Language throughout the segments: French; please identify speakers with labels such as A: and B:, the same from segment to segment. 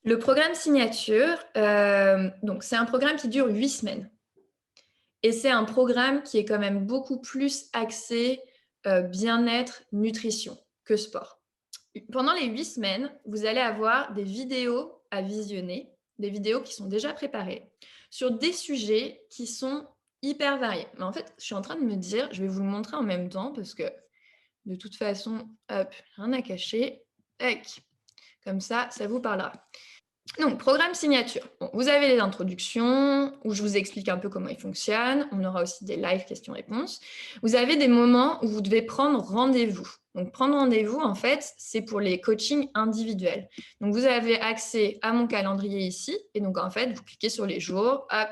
A: Le programme signature, donc c'est un programme qui dure 8 semaines et c'est un programme qui est quand même beaucoup plus axé, bien-être, nutrition que sport. Pendant les 8 semaines, vous allez avoir des vidéos à visionner, des vidéos qui sont déjà préparées, sur des sujets qui sont hyper variés. Mais en fait, je suis en train de me dire, je vais vous le montrer en même temps parce que de toute façon, hop, rien à cacher. Tac, comme ça vous parlera. Donc, programme signature. Bon, vous avez les introductions où je vous explique un peu comment il fonctionne. On aura aussi des live questions-réponses. Vous avez des moments où vous devez prendre rendez-vous. Donc, prendre rendez-vous, en fait, c'est pour les coachings individuels. Donc, vous avez accès à mon calendrier ici. Et donc, en fait, vous cliquez sur les jours, hop,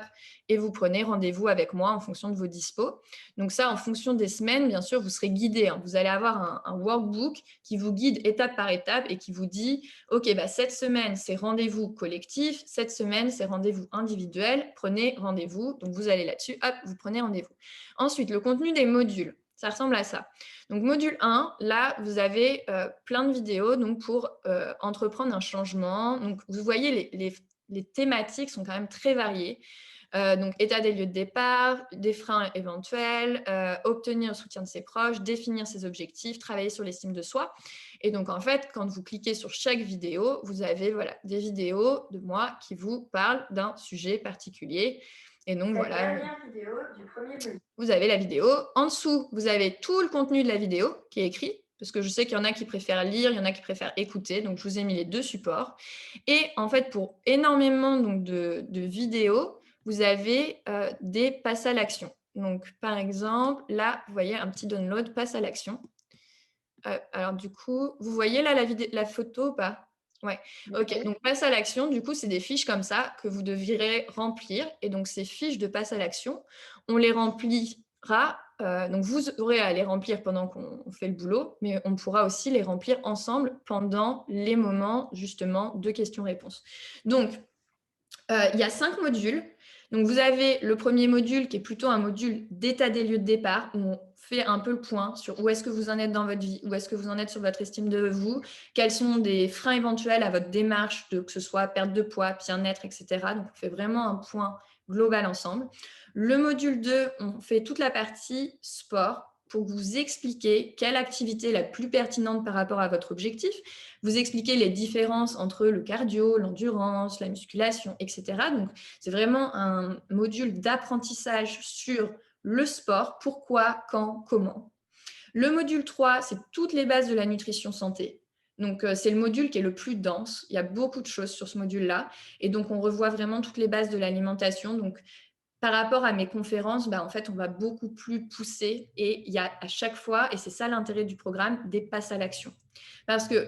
A: et vous prenez rendez-vous avec moi en fonction de vos dispos. Donc, ça, en fonction des semaines, bien sûr, vous serez guidé, hein. Vous allez avoir un workbook qui vous guide étape par étape et qui vous dit OK, bah, cette semaine, c'est rendez-vous collectif. Cette semaine, c'est rendez-vous individuel. Prenez rendez-vous. Donc, vous allez là-dessus. Hop, vous prenez rendez-vous. Ensuite, le contenu des modules. Ça ressemble à ça. Donc, module 1, là, vous avez plein de vidéos donc, pour entreprendre un changement. Donc, vous voyez, les thématiques sont quand même très variées. Donc, état des lieux de départ, des freins éventuels, obtenir le soutien de ses proches, définir ses objectifs, travailler sur l'estime de soi. Et donc, en fait, quand vous cliquez sur chaque vidéo, vous avez voilà, des vidéos de moi qui vous parlent d'un sujet particulier. Et donc,
B: Cette
A: voilà,
B: dernière vidéo du premier module.
A: vous avez la vidéo. En dessous, vous avez tout le contenu de la vidéo qui est écrit, parce que je sais qu'il y en a qui préfèrent lire, il y en a qui préfèrent écouter. Donc, je vous ai mis les deux supports. Et en fait, pour énormément donc, de vidéos, vous avez des passes à l'action. Donc, par exemple, là, vous voyez un petit download, passe à l'action. Alors du coup, vous voyez là la photo ou pas? Ouais. OK,
B: Oui.
A: donc passe à l'action, du coup, c'est des fiches comme ça que vous devrez remplir et donc ces fiches de passe à l'action, on les remplira, donc vous aurez à les remplir pendant qu'on fait le boulot, mais on pourra aussi les remplir ensemble pendant les moments justement de questions-réponses. Donc il y a 5 modules. Donc, vous avez le premier module qui est plutôt un module d'état des lieux de départ où on fait un peu le point sur où est-ce que vous en êtes dans votre vie, où est-ce que vous en êtes sur votre estime de vous, quels sont des freins éventuels à votre démarche, que ce soit perte de poids, bien-être, etc. Donc, on fait vraiment un point global ensemble. Le module 2, on fait toute la partie sport pour vous expliquer quelle activité est la plus pertinente par rapport à votre objectif, vous expliquer les différences entre le cardio, l'endurance, la musculation, etc. Donc, c'est vraiment un module d'apprentissage sur le sport, pourquoi, quand, comment. Le module 3, c'est toutes les bases de la nutrition santé. Donc, c'est le module qui est le plus dense. Il y a beaucoup de choses sur ce module-là. Et donc, on revoit vraiment toutes les bases de l'alimentation. Donc, par rapport à mes conférences, bah, en fait, on va beaucoup plus pousser et il y a à chaque fois, et c'est ça l'intérêt du programme, des passes à l'action. Parce que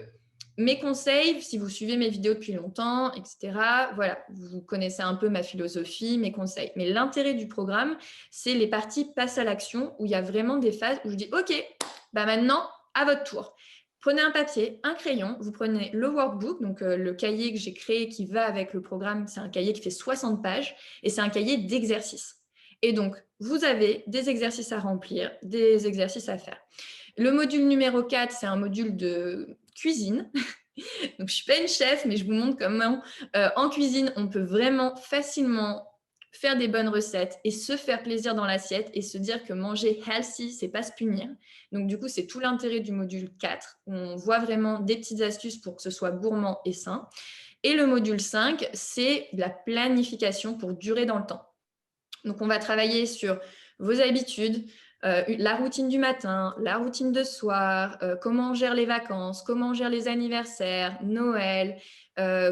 A: mes conseils, si vous suivez mes vidéos depuis longtemps, etc., voilà, vous connaissez un peu ma philosophie, mes conseils. Mais l'intérêt du programme, c'est les parties passe à l'action où il y a vraiment des phases où je dis, OK, bah maintenant, à votre tour. Prenez un papier, un crayon, vous prenez le workbook, donc le cahier que j'ai créé qui va avec le programme, c'est un cahier qui fait 60 pages et c'est un cahier d'exercices. Et donc, vous avez des exercices à remplir, des exercices à faire. Le module numéro 4, c'est un module de cuisine. Donc, je ne suis pas une chef, mais je vous montre comment, en cuisine, on peut vraiment facilement faire des bonnes recettes et se faire plaisir dans l'assiette et se dire que manger healthy, c'est pas se punir. Donc, du coup, c'est tout l'intérêt du module 4. On voit vraiment des petites astuces pour que ce soit gourmand et sain. Et le module 5, c'est la planification pour durer dans le temps. Donc, on va travailler sur vos habitudes, la routine du matin, la routine de soir, comment on gère les vacances, comment on gère les anniversaires, Noël,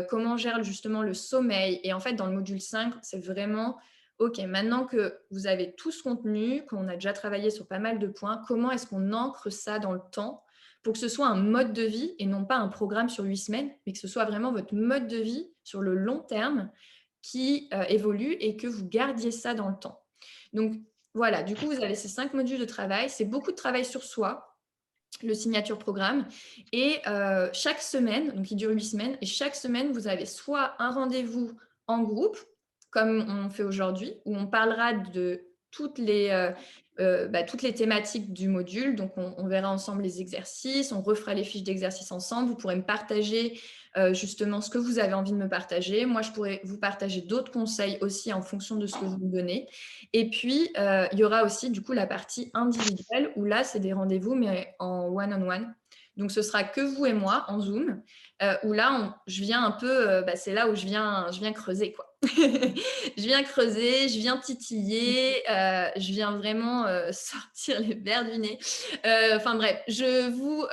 A: comment on gère justement le sommeil. Et en fait, dans le module 5, c'est vraiment, OK, maintenant que vous avez tout ce contenu, qu'on a déjà travaillé sur pas mal de points, comment est-ce qu'on ancre ça dans le temps pour que ce soit un mode de vie et non pas un programme sur 8 semaines, mais que ce soit vraiment votre mode de vie sur le long terme qui évolue et que vous gardiez ça dans le temps. Donc voilà, du coup, vous avez ces 5 modules de travail. C'est beaucoup de travail sur soi, le signature programme. Et chaque semaine, donc il dure 8 semaines, et chaque semaine, vous avez soit un rendez-vous en groupe, comme on fait aujourd'hui, où on parlera de toutes les thématiques du module. Donc, on verra ensemble les exercices, on refera les fiches d'exercices ensemble. Vous pourrez me partager justement ce que vous avez envie de me partager. Moi, je pourrais vous partager d'autres conseils aussi en fonction de ce que vous me donnez. Et puis, il y aura aussi du coup la partie individuelle où là, c'est des rendez-vous, mais en one-on-one. Donc, ce sera que vous et moi en Zoom, où là, je viens un peu, c'est là où je viens creuser, quoi. Je viens creuser, je viens titiller, je viens vraiment sortir les vers du nez. Enfin bref, je vous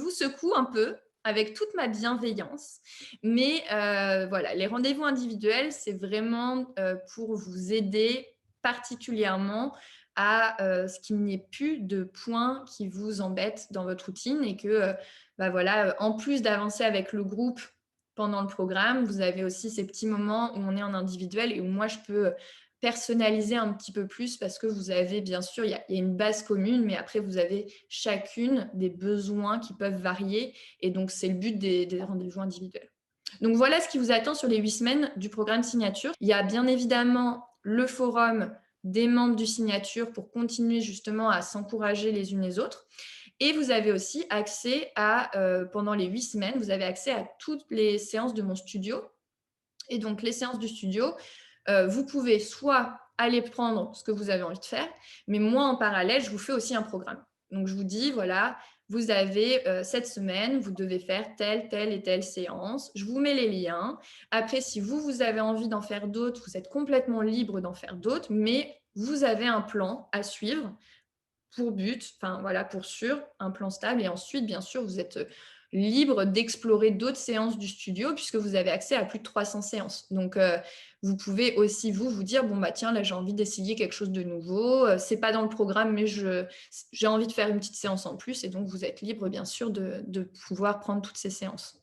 A: secoue un peu avec toute ma bienveillance. Mais voilà, les rendez-vous individuels, c'est vraiment pour vous aider particulièrement à ce qu'il n'y ait plus de points qui vous embêtent dans votre routine et que, voilà, en plus d'avancer avec le groupe pendant le programme, vous avez aussi ces petits moments où on est en individuel et où moi, je peux personnaliser un petit peu plus parce que vous avez, bien sûr, il y a une base commune, mais après, vous avez chacune des besoins qui peuvent varier. Et donc, c'est le but des rendez-vous individuels. Donc, voilà ce qui vous attend sur les 8 semaines du programme Signature. Il y a bien évidemment le forum des membres du Signature pour continuer justement à s'encourager les unes les autres. Et vous avez aussi accès à, pendant les 8 semaines, vous avez accès à toutes les séances de mon studio. Et donc, les séances du studio, vous pouvez soit aller prendre ce que vous avez envie de faire, mais moi, en parallèle, je vous fais aussi un programme. Donc, je vous dis, voilà, vous avez cette semaine, vous devez faire telle, telle et telle séance. Je vous mets les liens. Après, si vous avez envie d'en faire d'autres, vous êtes complètement libre d'en faire d'autres, mais vous avez un plan à suivre pour but, enfin voilà, pour sûr, un plan stable. Et ensuite, bien sûr, vous êtes libre d'explorer d'autres séances du studio puisque vous avez accès à plus de 300 séances. Donc, vous pouvez aussi vous dire, bon, bah tiens, là, j'ai envie d'essayer quelque chose de nouveau. C'est pas dans le programme, mais j'ai envie de faire une petite séance en plus. Et donc, vous êtes libre, bien sûr, de pouvoir prendre toutes ces séances.